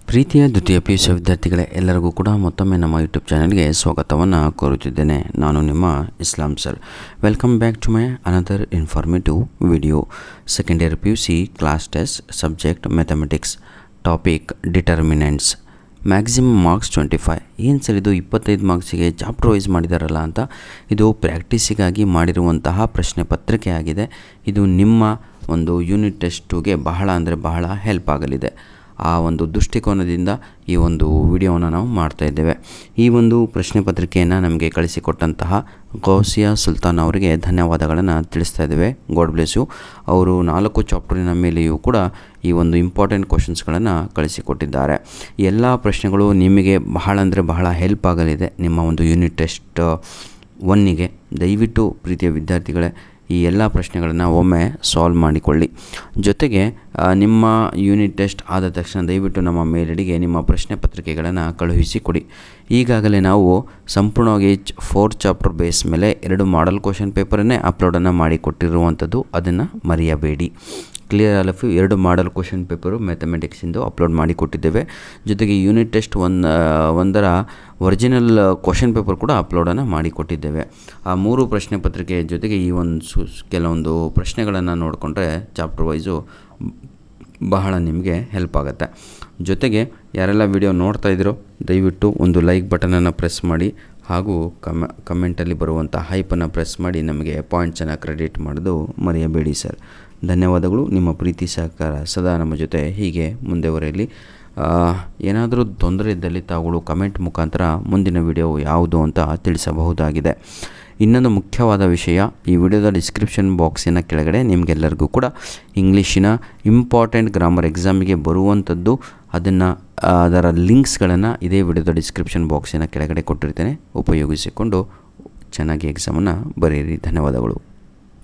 ಪ್ರೀತಿಯ ದ್ವಿತೀಯ PUC ವಿದ್ಯಾರ್ಥಿಗಳೇ, ಎಲ್ಲರಿಗೂ ಕೂಡ ಮತ್ತೊಮ್ಮೆ ನಮ್ಮ ಯೂಟ್ಯೂಬ್ ಚಾನಲ್ಗೆ ಸ್ವಾಗತವನ್ನು ಕೋರುತ್ತಿದ್ದೇನೆ. ನಾನು ನಿಮ್ಮ Islam sir. Welcome back to my another informative video. Second year PUC class test subject mathematics, topic determinants, maximum marks 25. ಏನು ಸರ್ ಇದು 25 ಮಾರ್ಕ್ಸಿಗೆ ಚಾಪ್ಟರ್ ವೈಸ್ ಮಾಡಿದಾರಲ್ಲ ಅಂತ. ಇದು ಪ್ರಾಕ್ಟೀಸಿಗಾಗಿ ಮಾಡಿರುವಂತಹ ಪ್ರಶ್ನೆ ಪತ್ರಿಕೆ ಆಗಿದೆ. ಇದು ನಿಮ್ಮ ಒಂದು ಯೂನಿಟ್ ಟೆಸ್ಟುಗೆ ಬಹಳ ಹೆಲ್ಪ್ ಆಗಲಿದೆ. ಆ ಒಂದು ದೃಷ್ಟಿಕೋನದಿಂದ ಈ ಒಂದು ವಿಡಿಯೋವನ್ನು ನಾವು ಮಾಡ್ತಾ ಇದ್ದೇವೆ. ಈ ಒಂದು ಪ್ರಶ್ನೆ ಪತ್ರಿಕೆಯನ್ನು ನಮಗೆ ಕಳಿಸಿಕೊಟ್ಟಂತಹ ಗೌಸಿಯಾ ಸುಲ್ತಾನ್ ಅವರಿಗೆ ಧನ್ಯವಾದಗಳನ್ನು ತಿಳಿಸ್ತಾ ಇದ್ದೇವೆ. God bless you. ಅವರು 4 ಚಾಪ್ಟರಿನ ಮೇಲೆಯೂ ಕೂಡ ಈ ಒಂದು ಇಂಪಾರ್ಟೆಂಟ್ ಕ್ವಶನ್ಸ್ಗಳನ್ನು ಕಳಿಸಿಕೊಟ್ಟಿದ್ದಾರೆ. ಎಲ್ಲ ಪ್ರಶ್ನೆಗಳು ನಿಮಗೆ ಬಹಳ ಹೆಲ್ಪ್ ಆಗಲಿದೆ ನಿಮ್ಮ ಒಂದು ಯೂನಿಟ್ ಟೆಸ್ಟ್ 1ಗೆ. ದಯವಿಟ್ಟು ಪ್ರೀತಿಯ ವಿದ್ಯಾರ್ಥಿಗಳೇ, ಈ ಎಲ್ಲ ಪ್ರಶ್ನೆಗಳನ್ನು ಒಮ್ಮೆ ಸಾಲ್ವ್ ಮಾಡಿಕೊಳ್ಳಿ. ಜೊತೆಗೆ ನಿಮ್ಮ ಯೂನಿಟ್ ಟೆಸ್ಟ್ ಆದ ತಕ್ಷಣ ದಯವಿಟ್ಟು ನಮ್ಮ ಮೇಲ್ಗಡೆಗೆ ನಿಮ್ಮ ಪ್ರಶ್ನೆ ಪತ್ರಿಕೆಗಳನ್ನು ಕಳುಹಿಸಿಕೊಡಿ. ಈಗಾಗಲೇ ನಾವು ಸಂಪೂರ್ಣವಾಗಿ 4 ಚಾಪ್ಟರ್ ಬೇಸ್ ಮೇಲೆ 2 ಮಾಡಲ್ ಕ್ವಶನ್ ಪೇಪರನ್ನೇ ಅಪ್ಲೋಡನ್ನು ಮಾಡಿಕೊಟ್ಟಿರುವಂಥದ್ದು, ಅದನ್ನು ಮರೆಯಬೇಡಿ. Clear all of you 2 model question paper ಮ್ಯಾಥಮೆಟಿಕ್ಸಿಂದು ಅಪ್ಲೋಡ್ ಮಾಡಿಕೊಟ್ಟಿದ್ದೇವೆ. ಜೊತೆಗೆ ಯೂನಿಟ್ ಟೆಸ್ಟ್ 1ರ ಒರಿಜಿನಲ್ ಕ್ವಶನ್ ಪೇಪರ್ ಕೂಡ ಅಪ್ಲೋಡನ್ನು ಮಾಡಿಕೊಟ್ಟಿದ್ದೇವೆ. ಆ 3 ಪ್ರಶ್ನೆ ಪತ್ರಿಕೆಯ ಜೊತೆಗೆ ಈ ಒಂದು ಕೆಲವೊಂದು ಪ್ರಶ್ನೆಗಳನ್ನು ನೋಡಿಕೊಂಡ್ರೆ ಚಾಪ್ಟರ್ ವೈಸು ಬಹಳ ನಿಮಗೆ ಹೆಲ್ಪ್ ಆಗುತ್ತೆ. ಜೊತೆಗೆ ಯಾರೆಲ್ಲ ವಿಡಿಯೋ ನೋಡ್ತಾ ಇದ್ದೀರೋ ದಯವಿಟ್ಟು ಒಂದು ಲೈಕ್ ಬಟನನ್ನು ಪ್ರೆಸ್ ಮಾಡಿ, ಹಾಗೂ ಕಮೆಂಟಲ್ಲಿ ಬರುವಂಥ ಹೈಪನ್ನು ಪ್ರೆಸ್ ಮಾಡಿ ನಮಗೆ ಪಾಯಿಂಟ್ಸನ್ನು ಕ್ರೆಡಿಟ್ ಮಾಡೋದು ಮರೆಯಬೇಡಿ ಸರ್. ಧನ್ಯವಾದಗಳು. ನಿಮ್ಮ ಪ್ರೀತಿ ಸಹಕಾರ ಸದಾ ನಮ್ಮ ಜೊತೆ ಹೀಗೆ ಮುಂದೆವರೆಯಲಿ. ಏನಾದರೂ ತೊಂದರೆ ಇದ್ದಲ್ಲಿ ತಾವುಗಳು ಕಮೆಂಟ್ ಮುಖಾಂತರ ಮುಂದಿನ ವಿಡಿಯೋ ಯಾವುದು ಅಂತ ತಿಳಿಸಬಹುದಾಗಿದೆ. ಇನ್ನೊಂದು ಮುಖ್ಯವಾದ ವಿಷಯ, ಈ ವಿಡಿಯೋದ ಡಿಸ್ಕ್ರಿಪ್ಷನ್ ಬಾಕ್ಸಿನ ಕೆಳಗಡೆ ನಿಮಗೆಲ್ಲರಿಗೂ ಕೂಡ ಇಂಗ್ಲೀಷಿನ ಇಂಪಾರ್ಟೆಂಟ್ ಗ್ರಾಮರ್ ಎಕ್ಸಾಮಿಗೆ ಬರುವಂಥದ್ದು, ಅದರ ಲಿಂಕ್ಸ್ಗಳನ್ನು ಇದೇ ವಿಡಿಯೋದ ಡಿಸ್ಕ್ರಿಪ್ಷನ್ ಬಾಕ್ಸಿನ ಕೆಳಗಡೆ ಕೊಟ್ಟಿರ್ತೇನೆ. ಉಪಯೋಗಿಸಿಕೊಂಡು ಚೆನ್ನಾಗಿ ಎಕ್ಸಾಮನ್ನು ಬರೆಯಿರಿ. ಧನ್ಯವಾದಗಳು.